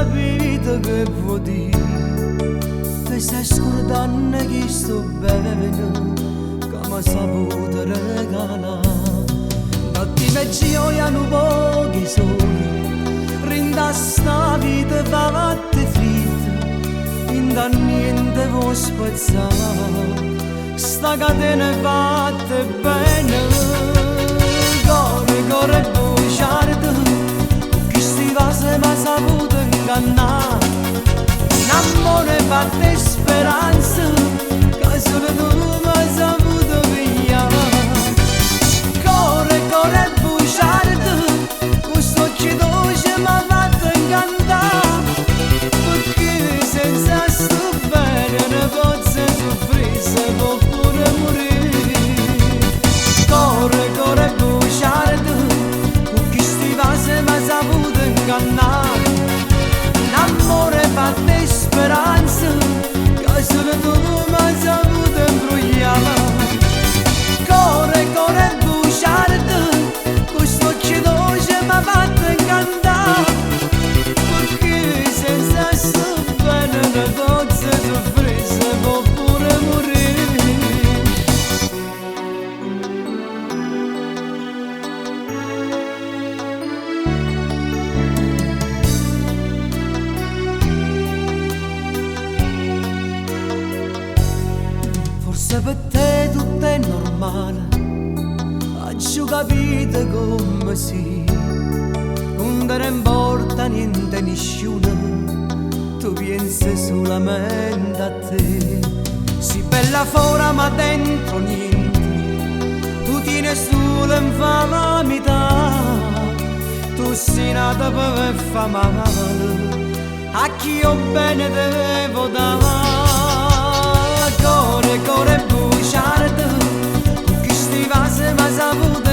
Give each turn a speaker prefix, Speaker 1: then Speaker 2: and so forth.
Speaker 1: capito che vuol dire. Ti stai scordando chi sto bevendo, che mi ha saputo regalare. Notti me gioiano pochi soli, rinda sta vita fatte fritta, in da niente vuoi spezzare, sta catena fatta bene. Corre, corre, bugiardo, chi sti va se mi ha saputo ingannare. Un amore fatta speranza, che solo tu mi hai saputo pigliare. Corre, corre, bugiardo, questo occhio dolce mi ha fatto incantare. Perché senza sto bene ne posso soffrire, se può pure morire. Corre, corre, bugiardo, con chi sti va se mi ha saputo ingannare. Un amore fatto speranza, che solo tu mi hai saputo imbrogliare. Corre, corre, bugiardo, questo occhio dolce mi ha fatto incantare. Perché senza sto bene ne posso soffrire, se può pure morire. Forse per te tutto è normale, ho capito come si, non te ne importa niente nessuno, tu pensi solamente a te. Si bella fuori ma dentro niente, tu tieni solo in falamità, tu sei nata per far male, a chi io bene devo dare. Corre, corre, bugiardo, con chi sti va se mi ha saputo